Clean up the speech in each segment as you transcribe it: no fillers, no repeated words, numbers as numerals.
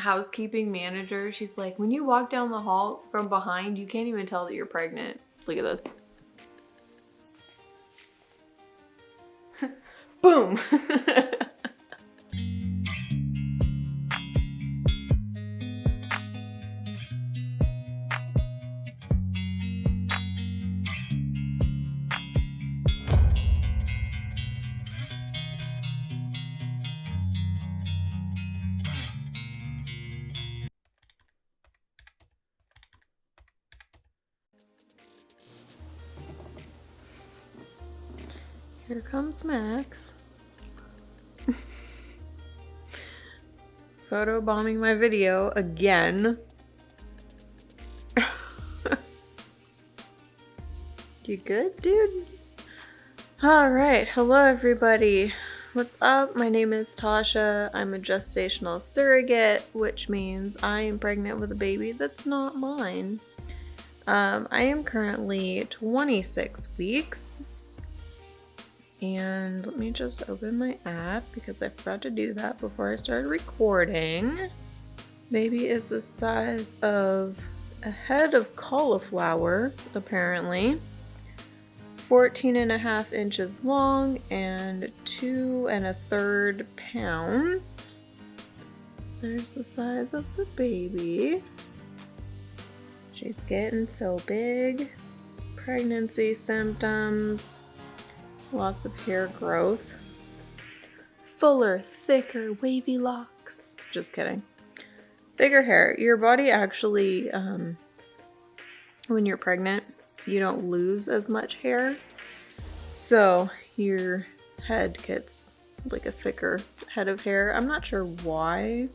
housekeeping manager. She's like, when you walk down the hall from behind, you can't even tell that you're pregnant. Look at this. Boom. Here comes Max. Photobombing my video again. You good, dude? Alright, hello everybody. What's up? My name is Tasha. I'm a gestational surrogate, which means I am pregnant with a baby that's not mine. I am currently 26 weeks. And let me just open my app because I forgot to do that before I started recording. Baby is the size of a head of cauliflower, apparently. 14.5 inches long and 2 1/3 pounds. There's the size of the baby. She's getting so big. Pregnancy symptoms. Lots of hair growth. Fuller, thicker, wavy locks. Just kidding. Thicker hair. Your body actually, when you're pregnant, you don't lose as much hair. So your head gets like a thicker head of hair. I'm not sure why,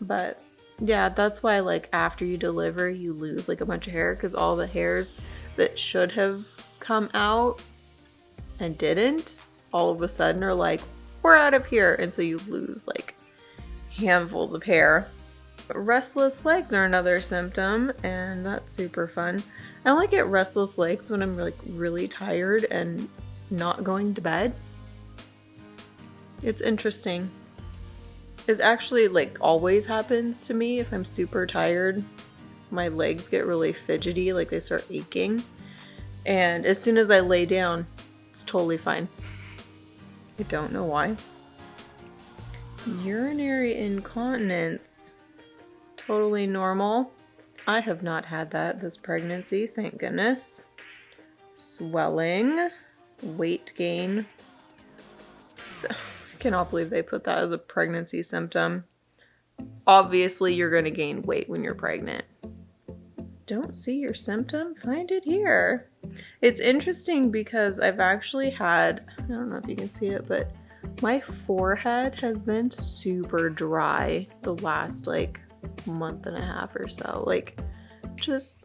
but yeah, that's why like after you deliver, you lose like a bunch of hair because all the hairs that should have come out and didn't, all of a sudden are like, we're out of here, and so you lose like handfuls of hair. But restless legs are another symptom, and that's super fun. I only get restless legs when I'm like really tired and not going to bed. It's interesting. It actually like always happens to me if I'm super tired. My legs get really fidgety, like they start aching, and as soon as I lay down, it's totally fine. I don't know why. Urinary incontinence. Totally normal. I have not had that this pregnancy, thank goodness. Swelling. Weight gain. I cannot believe they put that as a pregnancy symptom. Obviously, you're going to gain weight when you're pregnant. Don't see your symptom? Find it here. It's interesting because I've actually had, I don't know if you can see it, but my forehead has been super dry the last like month and a half or so. Like just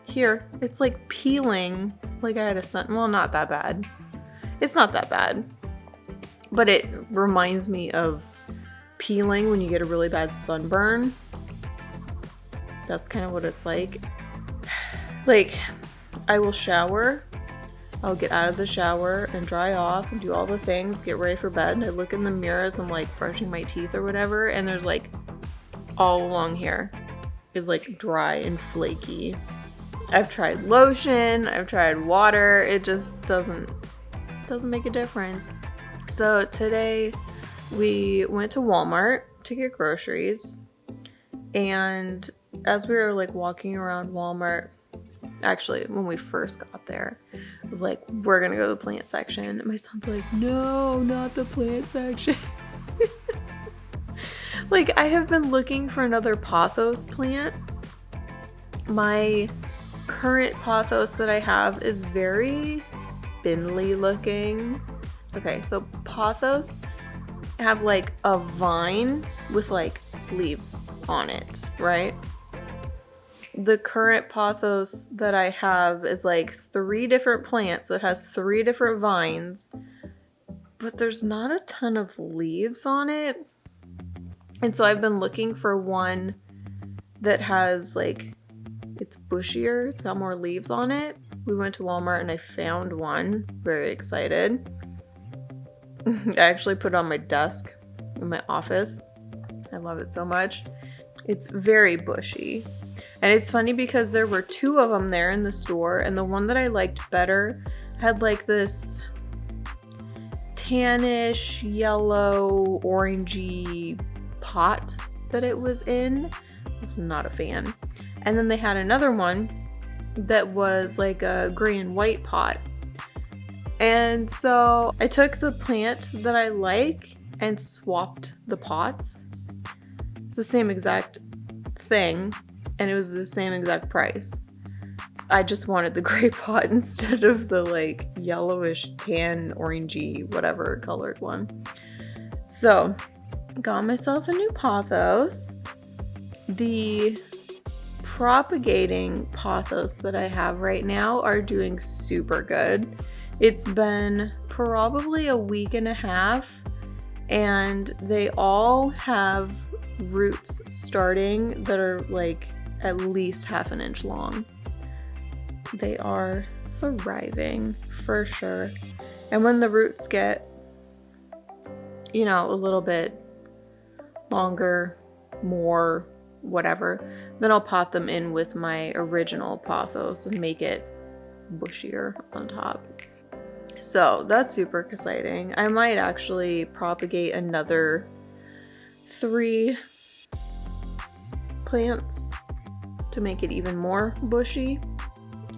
here, it's like peeling like I had a well, not that bad. It's not that bad, but it reminds me of peeling when you get a really bad sunburn. That's kind of what it's like. Like, I will shower, I'll get out of the shower and dry off and do all the things, get ready for bed, and I look in the mirror as I'm like brushing my teeth or whatever, and there's like all along here is like dry and flaky. I've tried lotion, I've tried water, it just doesn't make a difference. So today we went to Walmart to get groceries, and as we were like walking around Walmart, actually when we first got there, I was like, we're gonna go to the plant section, and my son's like, no, not the plant section. Like, I have been looking for another pothos plant. My current pothos that I have is very spindly looking. Okay, so pothos have like a vine with like leaves on it, right? The current pothos that I have is like 3 different plants, so it has 3 different vines, but there's not a ton of leaves on it. And so I've been looking for one that has like, it's bushier, it's got more leaves on it. We went to Walmart and I found one. Very excited. I actually put it on my desk in my office. I I love it so much. It's very bushy. And it's funny because there were 2 of them there in the store, and the one that I liked better had like this tannish, yellow, orangey pot that it was in. I was not a fan. And then they had another one that was like a gray and white pot. And so I took the plant that I like and swapped the pots. It's the same exact thing, and it was the same exact price. I just wanted the gray pot instead of the like yellowish, tan, orangey, whatever colored one. So, got myself a new pothos. The propagating pothos that I have right now are doing super good. It's been probably a week and a half, and they all have roots starting that are like at least half an inch long. They are thriving for sure. And when the roots get, you know, a little bit longer, more, whatever, then I'll pot them in with my original pothos and make it bushier on top. So that's super exciting. I might actually propagate another 3 plants to make it even more bushy,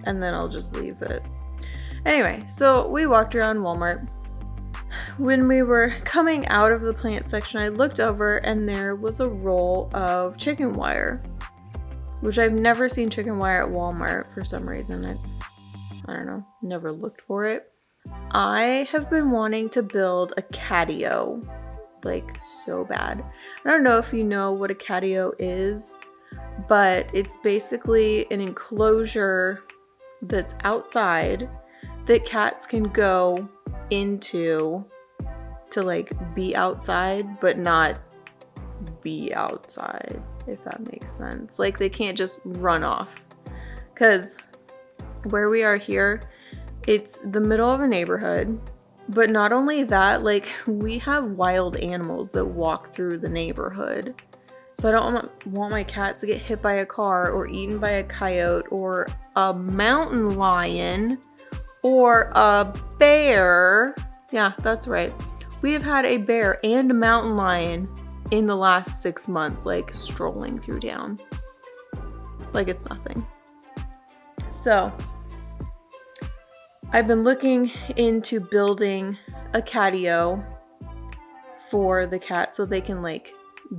and then I'll just leave it. Anyway, so we walked around Walmart. When we were coming out of the plant section, I looked over and there was a roll of chicken wire, which I've never seen chicken wire at Walmart for some reason. I don't know, never looked for it. I have been wanting to build a catio, like so bad. I don't know if you know what a catio is, but it's basically an enclosure that's outside that cats can go into to like be outside, but not be outside, if that makes sense. Like they can't just run off. Because where we are here, it's the middle of a neighborhood, but not only that, like we have wild animals that walk through the neighborhood. So I don't want my cats to get hit by a car or eaten by a coyote or a mountain lion or a bear. Yeah, that's right. We have had a bear and a mountain lion in the last 6 months, like strolling through town. Like it's nothing. So I've been looking into building a catio for the cat so they can like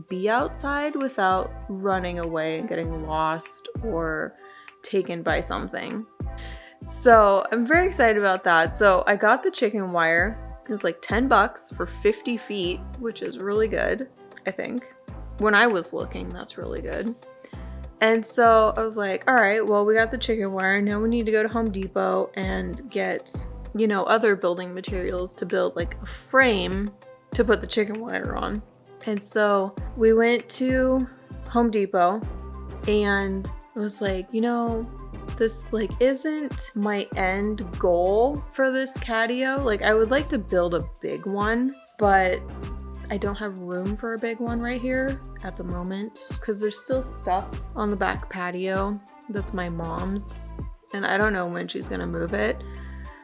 be outside without running away and getting lost or taken by something. So I'm very excited about that. So I got the chicken wire. It was like $10 for 50 feet, which is really good, I think. When I was looking, that's really good. And so I was like, all right, well, we got the chicken wire. Now we need to go to Home Depot and get, you know, other building materials to build like a frame to put the chicken wire on. And so we went to Home Depot and I was like, you know, this like isn't my end goal for this catio. Like I would like to build a big one, but I don't have room for a big one right here at the moment because there's still stuff on the back patio that's my mom's and I don't know when she's gonna move it.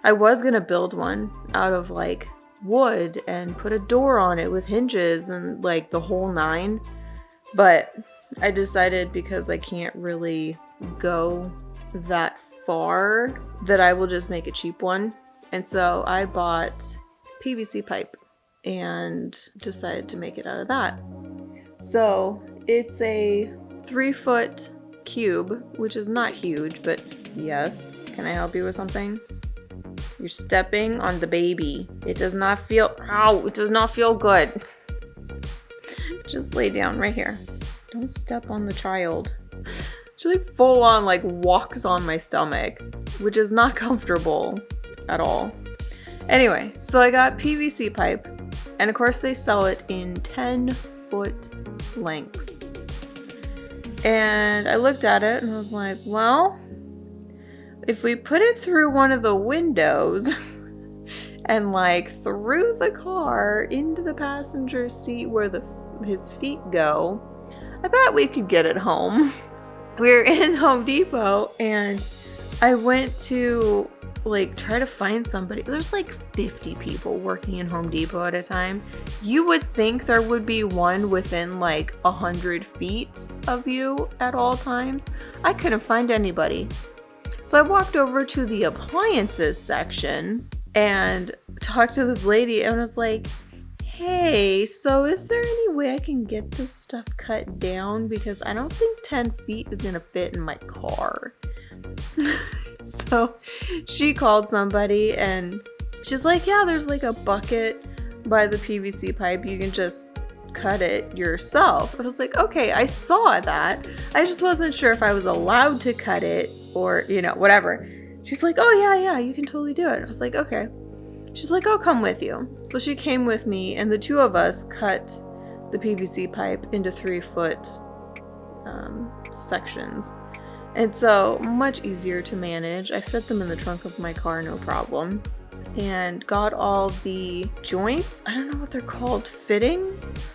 I was gonna build one out of like wood and put a door on it with hinges and like the whole 9, but I decided because I can't really go that far that I will just make a cheap one. And so I bought PVC pipe and decided to make it out of that. So it's a 3-foot cube, which is not huge, but yes. Can I help you with something? You're stepping on the baby. It does not feel, ow, it does not feel good. Just lay down right here. Don't step on the child. She like full on like walks on my stomach, which is not comfortable at all. Anyway, so I got PVC pipe, and of course they sell it in 10-foot lengths. And I looked at it and I was like, well, if we put it through one of the windows and like through the car into the passenger seat where the his feet go, I bet we could get it home. We were in Home Depot and I went to like try to find somebody. There's like 50 people working in Home Depot at a time. You would think there would be one within like 100 feet of you at all times. I couldn't find anybody. So I walked over to the appliances section and talked to this lady and was like, hey, so is there any way I can get this stuff cut down? Because I don't think 10 feet is gonna fit in my car. So she called somebody and she's like, yeah, there's like a bucket by the PVC pipe. You can just cut it yourself. And I was like, okay, I saw that. I just wasn't sure if I was allowed to cut it or, you know, whatever. She's like, oh yeah, you can totally do it. I was like, okay. She's like, I'll come with you. So she came with me and the two of us cut the PVC pipe into 3-foot sections. And so much easier to manage. I fit them in the trunk of my car, no problem. And got all the joints. I don't know what they're called. Fittings?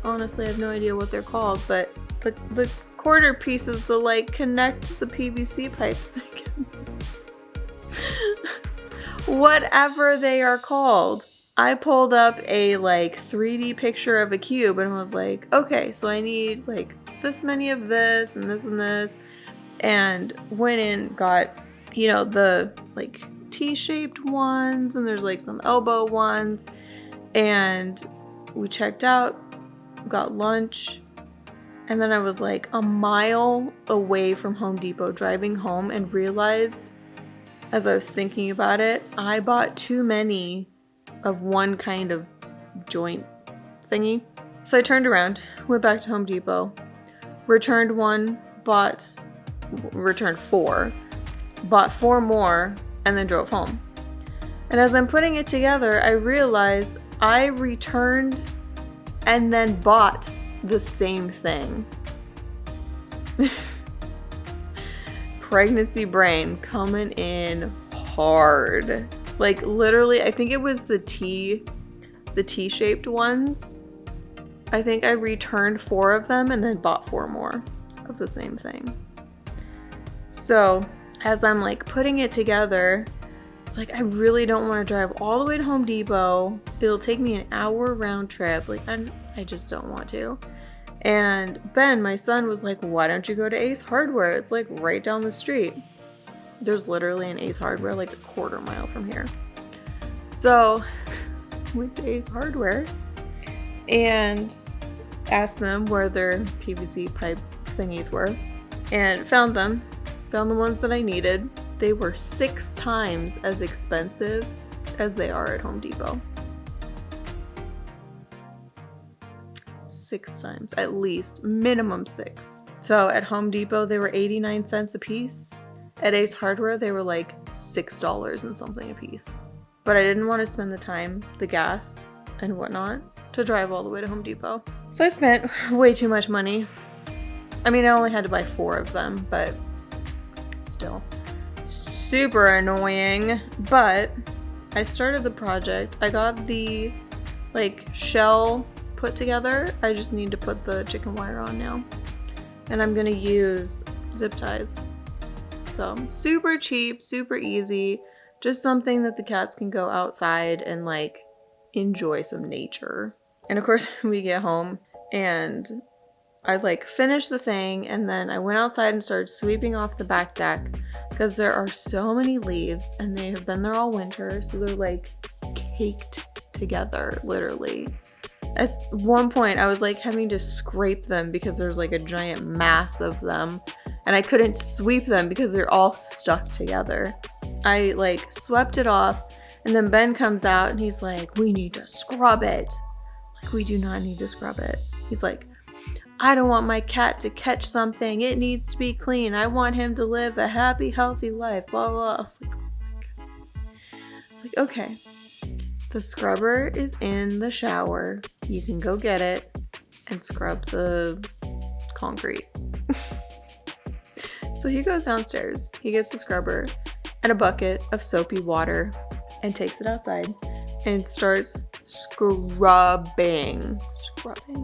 Honestly, I have no idea what they're called, but the quarter pieces that like connect the PVC pipes. Whatever they are called. I pulled up a like 3D picture of a cube and was like, okay, so I need like this many of this and this and this. And went in, got, you know, the like T-shaped ones and there's like some elbow ones. And we checked out, got lunch. And then I was like a mile away from Home Depot driving home and realized as I was thinking about it, I bought too many of one kind of joint thingy. So I turned around, went back to Home Depot, returned one, returned 4, bought 4 more, and then drove home. And as I'm putting it together, I realized I returned and then bought the same thing. Pregnancy brain coming in hard. Like literally, I think it was the T-shaped ones. I think I returned 4 of them and then bought 4 more of the same thing. So as I'm like putting it together, it's like I really don't want to drive all the way to Home Depot. It'll take me an hour round trip. Like I just don't want to. And Ben, my son, was like, why don't you go to Ace Hardware? It's like right down the street. There's literally an Ace Hardware like a quarter mile from here. So went to Ace Hardware and asked them where their PVC pipe thingies were and found them. Found the ones that I needed. They were 6 times as expensive as they are at Home Depot. 6 times, at least, minimum 6. So at Home Depot, they were 89 cents a piece. At Ace Hardware, they were like $6 and something a piece. But I didn't want to spend the time, the gas, and whatnot to drive all the way to Home Depot. So I spent way too much money. I mean, I only had to buy 4 of them, but still super annoying. But I started the project. I got the like shell put together. I just need to put the chicken wire on now. And I'm gonna use zip ties. So super cheap, super easy. Just something that the cats can go outside and like enjoy some nature. And of course we get home and I like finished the thing and then I went outside and started sweeping off the back deck because there are so many leaves and they have been there all winter. So they're like caked together, literally. At one point I was like having to scrape them because there's like a giant mass of them and I couldn't sweep them because they're all stuck together. I like swept it off and then Ben comes out and he's like, we need to scrub it. Like, we do not need to scrub it. He's like, I don't want my cat to catch something. It needs to be clean. I want him to live a happy, healthy life. Blah, blah, blah. I was like, oh my goodness. I was like, okay. The scrubber is in the shower. You can go get it and scrub the concrete. So he goes downstairs. He gets the scrubber and a bucket of soapy water and takes it outside and starts scrubbing.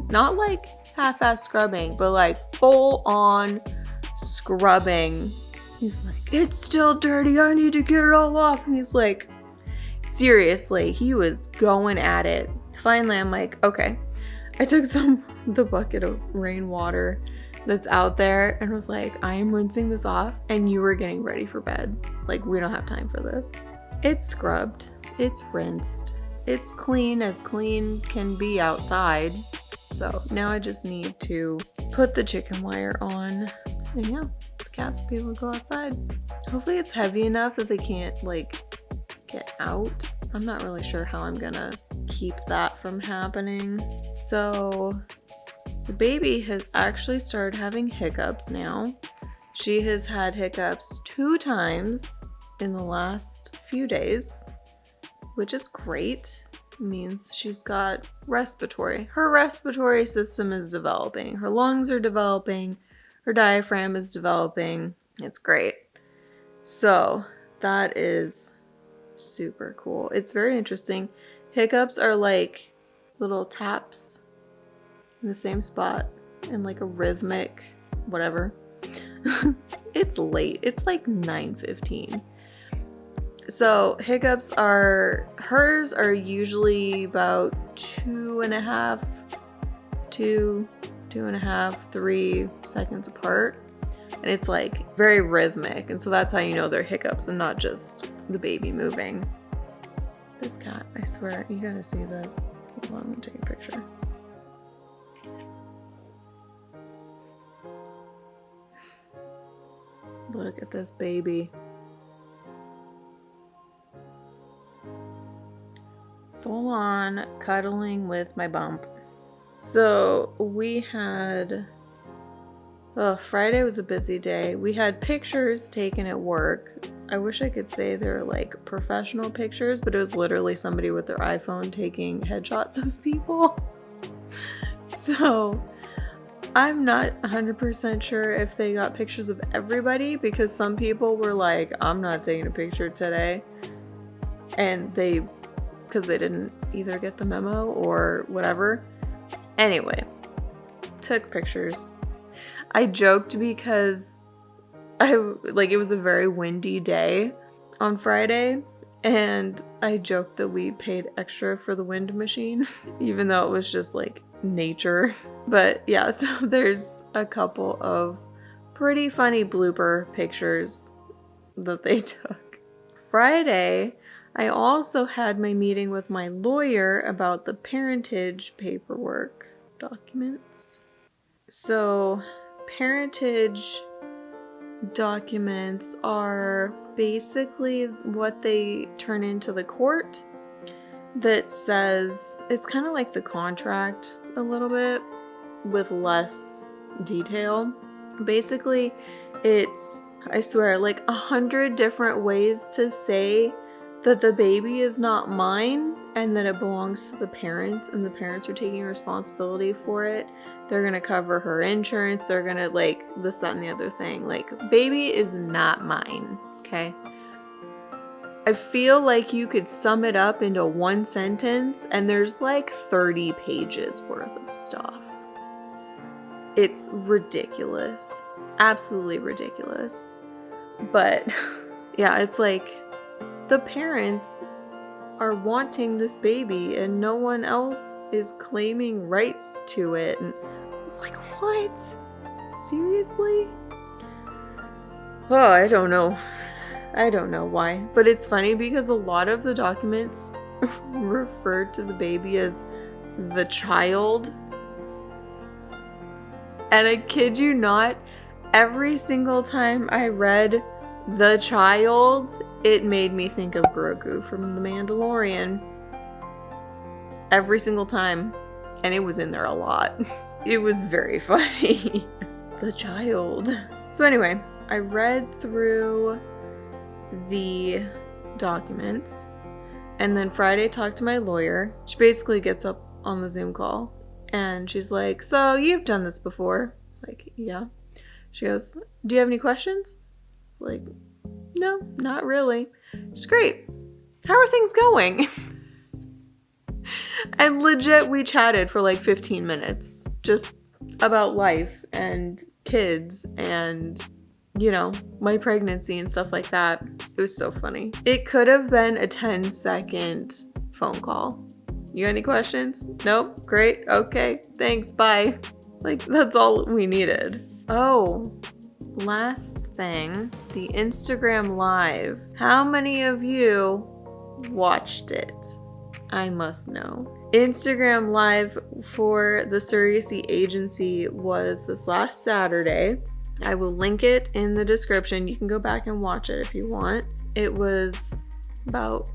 Not like half-ass scrubbing, but like full-on scrubbing. He's like, it's still dirty, I need to get it all off. And he's like, seriously, he was going at it. Finally, I'm like, okay. I took the bucket of rainwater that's out there and was like, I am rinsing this off and you are getting ready for bed. Like, we don't have time for this. It's scrubbed, it's rinsed, it's clean as clean can be outside. So now I just need to put the chicken wire on, and yeah, the cats will be able to go outside. Hopefully it's heavy enough that they can't like get out. I'm not really sure how I'm gonna keep that from happening. So the baby has actually started having hiccups now. She has had hiccups 2 times in the last few days, which is great. It means she's got respiratory. Her respiratory system is developing. Her lungs are developing. Her diaphragm is developing. It's great. So that is super cool. It's very interesting. Hiccups are like little taps in the same spot in like a rhythmic whatever. It's late. It's like 9:15. So hiccups hers are usually about 3 seconds apart. And it's like very rhythmic. And so that's how you know they're hiccups and not just the baby moving. This cat, I swear, you gotta see this. Hold on, I'm gonna take a picture. Look at this baby. Full on cuddling with my bump. So we had, Friday was a busy day. We had pictures taken at work. I wish I could say they're like professional pictures, but it was literally somebody with their iPhone taking headshots of people. So I'm not 100% sure if they got pictures of everybody, because some people were like, I'm not taking a picture today. And because they didn't either get the memo or whatever. Anyway, took pictures. I joked because it was a very windy day on Friday, and I joked that we paid extra for the wind machine, even though it was just like nature. But yeah, so there's a couple of pretty funny blooper pictures that they took. Friday, I also had my meeting with my lawyer about the parentage paperwork documents. So parentage documents are basically what they turn into the court that says, it's kind of like the contract a little bit with less detail. Basically, it's, I swear, like 100 different ways to say that the baby is not mine and that it belongs to the parents, and the parents are taking responsibility for it. They're gonna cover her insurance, they're gonna like this, that, and the other thing. Like, baby is not mine, okay? I feel like you could sum it up into one sentence and there's like 30 pages worth of stuff. It's ridiculous. Absolutely ridiculous. But yeah, it's like the parents are wanting this baby and no one else is claiming rights to it. And it's like, what? Seriously? Oh, I don't know. I don't know why. But it's funny because a lot of the documents refer to the baby as the child. And I kid you not, every single time I read the child, it made me think of Grogu from The Mandalorian. Every single time. And it was in there a lot. It was very funny. The child. So anyway, I read through the documents, and then Friday talked to my lawyer. She basically gets up on the Zoom call and she's like, so you've done this before? It's like, yeah. She goes, do you have any questions? Like, no, not really. She's great. How are things going? And legit, we chatted for like 15 minutes just about life and kids and, you know, my pregnancy and stuff like that. It was so funny. It could have been a 10-second phone call. You got any questions? Nope. Great. Okay. Thanks. Bye. Like, that's all we needed. Oh, last thing, the Instagram Live. How many of you watched it? I must know. Instagram Live for the Surrogacy Agency was this last Saturday. I will link it in the description. You can go back and watch it if you want. It was about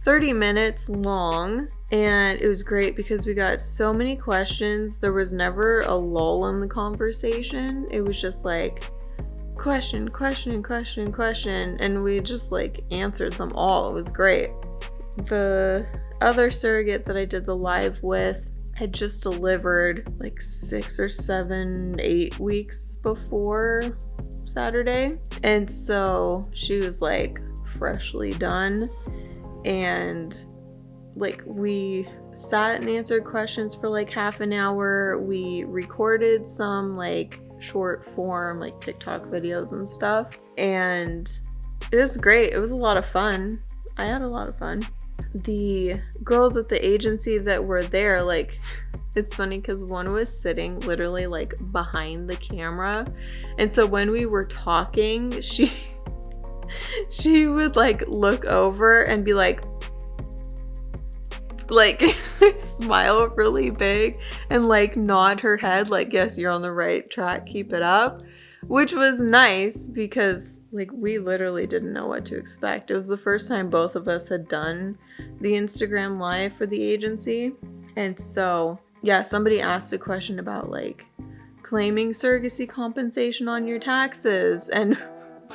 30 minutes long, and it was great because we got so many questions. There was never a lull in the conversation. It was just like question, and we just like answered them all. It was great. The other surrogate that I did the live with had just delivered like 6 or 7, 8 weeks before Saturday. And so she was like freshly done. And like we sat and answered questions for like half an hour. We recorded some like short form like TikTok videos and stuff. And it was great. It was a lot of fun. I had a lot of fun. The girls at the agency that were there, like, it's funny because one was sitting literally like behind the camera, and so when we were talking, she would like look over and be like smile really big and like nod her head like, yes, you're on the right track, keep it up, which was nice because like we literally didn't know what to expect. It was the first time both of us had done the Instagram Live for the agency. And so, yeah, somebody asked a question about like claiming surrogacy compensation on your taxes. And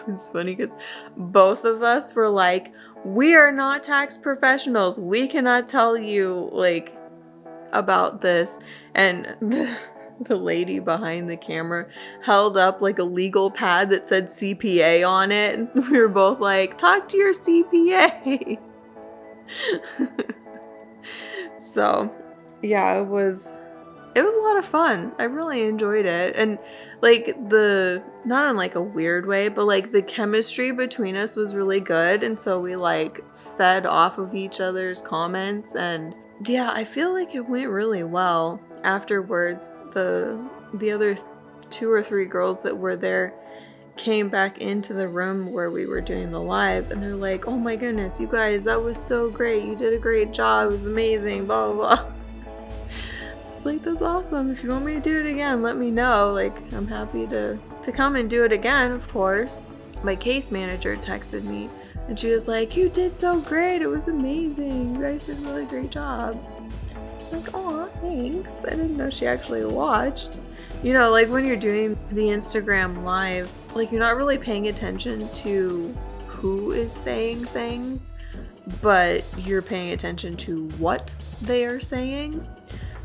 it's funny because both of us were like, we are not tax professionals. We cannot tell you like about this. And the lady behind the camera held up like a legal pad that said CPA on it, and we were both like, talk to your CPA. So yeah, it was a lot of fun. I really enjoyed it. And like not in like a weird way, but like the chemistry between us was really good, and so we like fed off of each other's comments. And yeah, I feel like it went really well. Afterwards, the other 2 or 3 girls that were there came back into the room where we were doing the live, and they're like, oh my goodness, you guys, that was so great. You did a great job. It was amazing, blah, blah, blah. It's like, that's awesome. If you want me to do it again, let me know. Like, I'm happy to come and do it again, of course. My case manager texted me, and she was like, you did so great. It was amazing. You guys did a really great job. It's like, oh, thanks. I didn't know she actually watched. You know, like when you're doing the Instagram Live, like you're not really paying attention to who is saying things, but you're paying attention to what they are saying.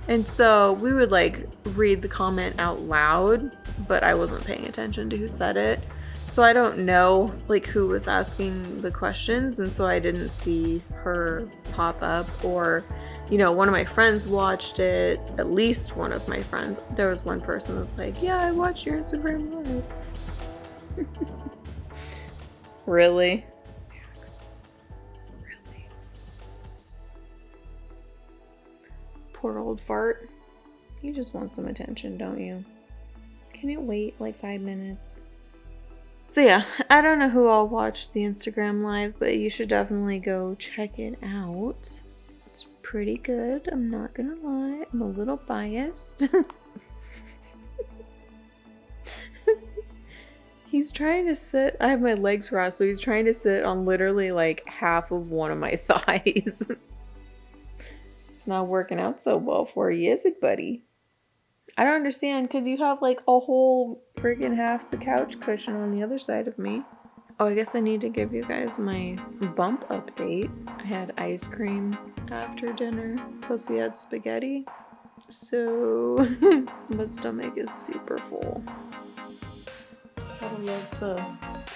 And so we would like read the comment out loud, but I wasn't paying attention to who said it. So I don't know like who was asking the questions, and so I didn't see her pop up. Or, you know, one of my friends watched it, at least one of my friends. There was one person that was like, yeah, I watched your Instagram Live. Really? Max. Really? Poor old fart. You just want some attention, don't you? Can it wait like 5 minutes? So yeah, I don't know who all watched the Instagram Live, but you should definitely go check it out. It's pretty good, I'm not gonna lie. I'm a little biased. He's trying to sit, I have my legs crossed, so he's trying to sit on literally like half of one of my thighs. It's not working out so well for you, is it, buddy? I don't understand, because you have like a whole freaking half the couch cushion on the other side of me. Oh, I guess I need to give you guys my bump update. I had ice cream after dinner, plus we had spaghetti. So my stomach is super full. Gotta love the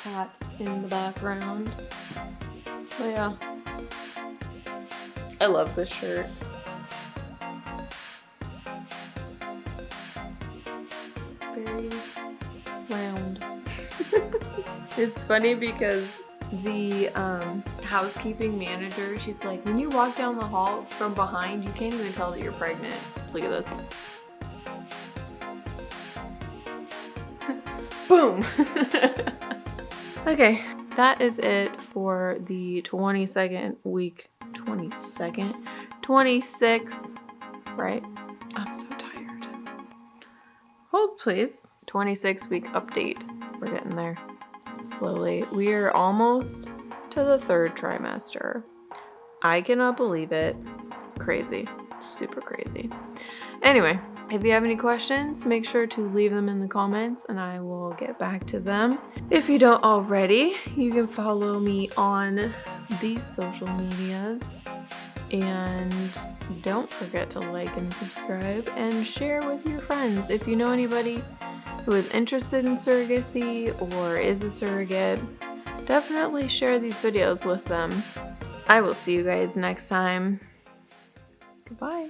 cat in the background. But yeah, I love this shirt. It's funny because the housekeeping manager, she's like, when you walk down the hall from behind, you can't even tell that you're pregnant. Look at this. Boom! Okay, that is it for the 22nd week. 26, right? I'm so tired. Hold, please. 26-week update. We're getting there slowly. We are almost to the 3rd trimester. I cannot believe it. Crazy. Super crazy. Anyway, if you have any questions, make sure to leave them in the comments and I will get back to them. If you don't already, you can follow me on these social medias. And don't forget to like and subscribe and share with your friends. If you know anybody who is interested in surrogacy or is a surrogate, definitely share these videos with them. I will see you guys next time. Goodbye.